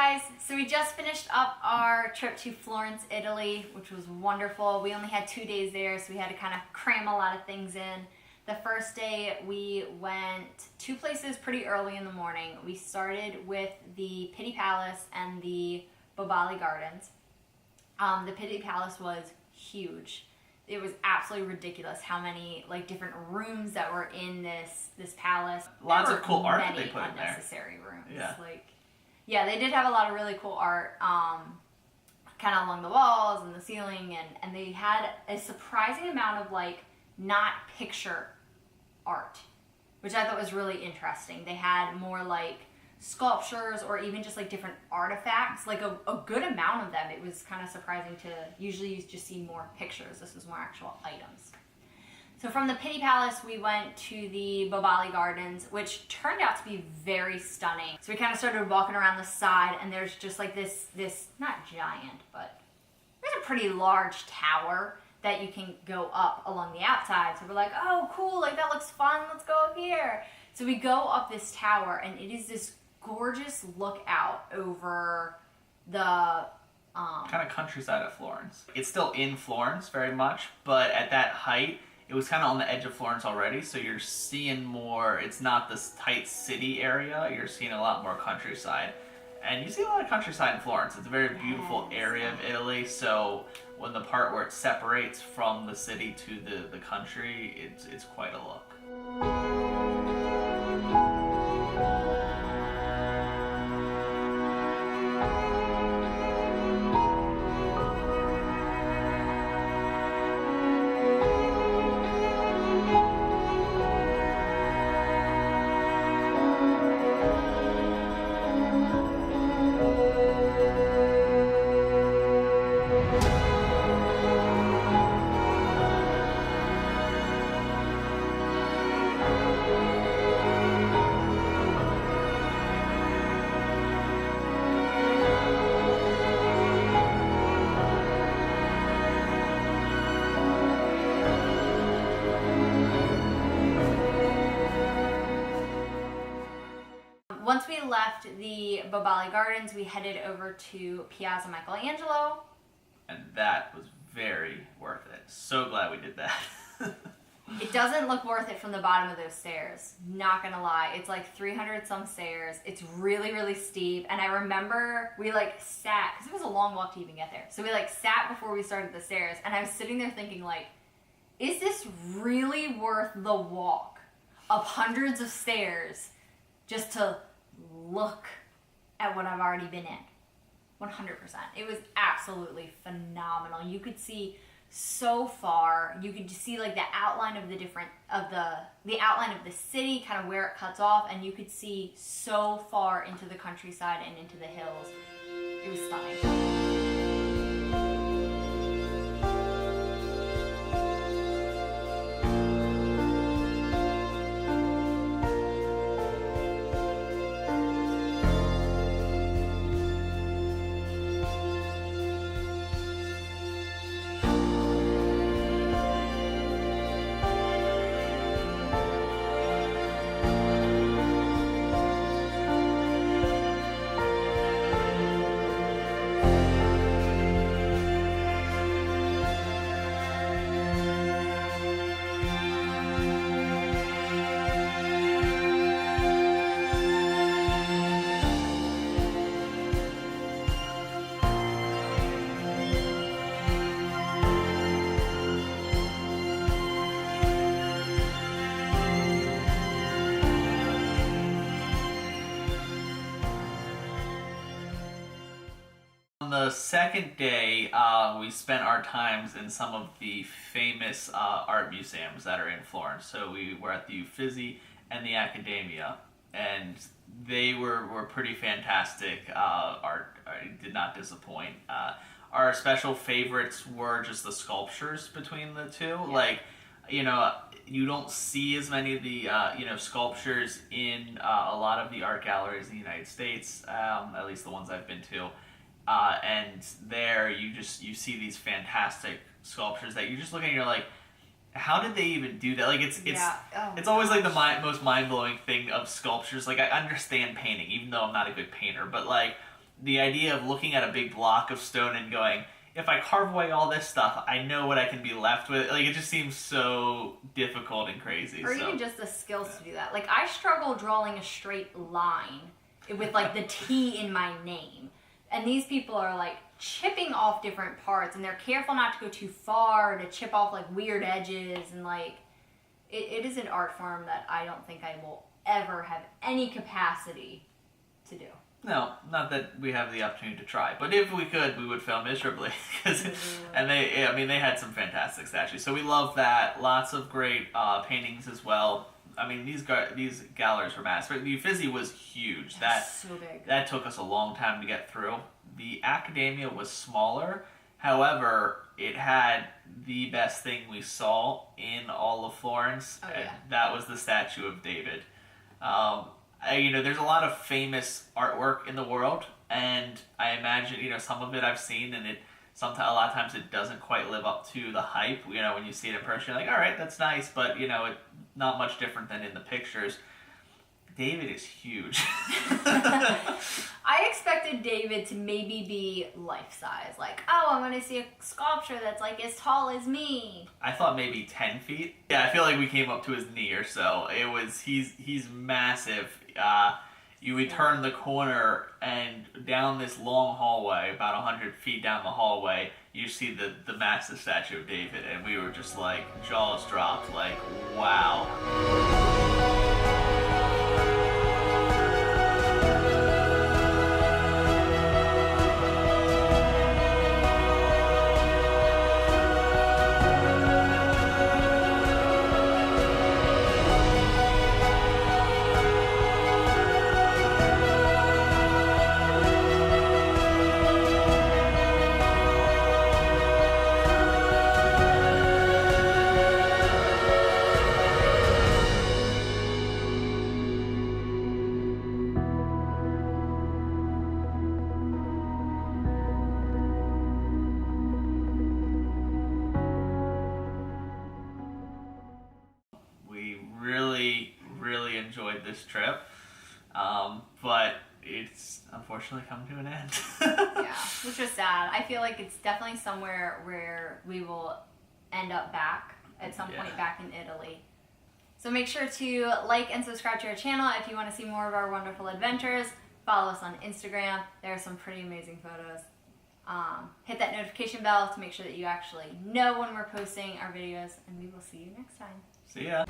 guys, so we just finished up our trip to Florence, Italy, which was wonderful. We only had 2 days there, so we had to kind of cram a lot of things in. The first day we went 2 places pretty early in the morning. We started with the Pitti Palace and the Boboli Gardens. The Pitti Palace was huge. It was absolutely ridiculous how many different rooms that were in this palace. Lots of cool art that they put in there. Unnecessary rooms. Yeah. Yeah, they did have a lot of really cool art, kind of along the walls and the ceiling, and they had a surprising amount of not picture art, which I thought was really interesting. They had more sculptures or even just different artifacts, a good amount of them. It was kind of surprising to usually you just see more pictures. This was more actual items. So from the Pitti Palace, we went to the Boboli Gardens, which turned out to be very stunning. So we kind of started walking around the side, and there's just this not giant, but there's a pretty large tower that you can go up along the outside. So we're like, oh, cool, that looks fun, let's go up here. So we go up this tower, and it is this gorgeous look out over the kind of countryside of Florence. It's still in Florence very much, but at that height, it was kind of on the edge of Florence already, so you're seeing more. It's not this tight city area. You're seeing a lot more countryside. And you see a lot of countryside in Florence. It's a very beautiful area of Italy, so when the part where it separates from the city to the country, it's quite a look. Once we left the Boboli Gardens, we headed over to Piazza Michelangelo. And that was very worth it. So glad we did that. It doesn't look worth it from the bottom of those stairs. Not gonna lie. It's 300 some stairs. It's really, really steep. And I remember we sat, because it was a long walk to even get there. So we sat before we started the stairs, and I was sitting there thinking is this really worth the walk of hundreds of stairs just to look at what I've already been in? 100%. It was absolutely phenomenal. You could see so far. You could just see the outline of the outline of the city, kind of where it cuts off, and you could see so far into the countryside and into the hills. It was stunning. On the second day, we spent our times in some of the famous art museums that are in Florence. So we were at the Uffizi and the Accademia, and they were pretty fantastic. Art did not disappoint. Our special favorites were just the sculptures between the two. Yeah. You don't see as many of the sculptures in a lot of the art galleries in the United States, at least the ones I've been to. And there you see these fantastic sculptures that you just look at and you're like, how did they even do that? It's always the most mind-blowing thing of sculptures. I understand painting, even though I'm not a good painter, but the idea of looking at a big block of stone and going, if I carve away all this stuff, I know what I can be left with. Like, it just seems so difficult and crazy. Or even just the skills to do that. Like, I struggle drawing a straight line with, like, the T in my name. And these people are, like, chipping off different parts, and they're careful not to go too far, to chip off, like, weird edges, and, like, it is an art form that I don't think I will ever have any capacity to do. No, not that we have the opportunity to try, but if we could, we would fail miserably. And they had some fantastic statues, so we love that. Lots of great paintings as well. I mean, these galleries were massive. The Uffizi was huge. That's so big. That took us a long time to get through. The Accademia was smaller. However, it had the best thing we saw in all of Florence. Oh, yeah. And that was the statue of David. There's a lot of famous artwork in the world, and I imagine, some of it I've seen, and a lot of times it doesn't quite live up to the hype. When you see it in person, you're like, all right, that's nice, but, it's not much different than in the pictures. David is huge. I expected David to maybe be life-size. Like, oh, I'm going to see a sculpture that's, like, as tall as me. I thought maybe 10 feet. Yeah, I feel like we came up to his knee or so. He's massive. You would turn the corner, and down this long hallway, about 100 feet down the hallway, you see the massive statue of David, and we were just like, jaws dropped, like, wow. Really enjoyed this trip, but it's unfortunately come to an end. Yeah, which is sad. I feel like it's definitely somewhere where we will end up back at some point back in Italy. So make sure to like and subscribe to our channel if you want to see more of our wonderful adventures. Follow us on Instagram. There are some pretty amazing photos. Hit that notification bell to make sure that you actually know when we're posting our videos, and we will see you next time. See ya.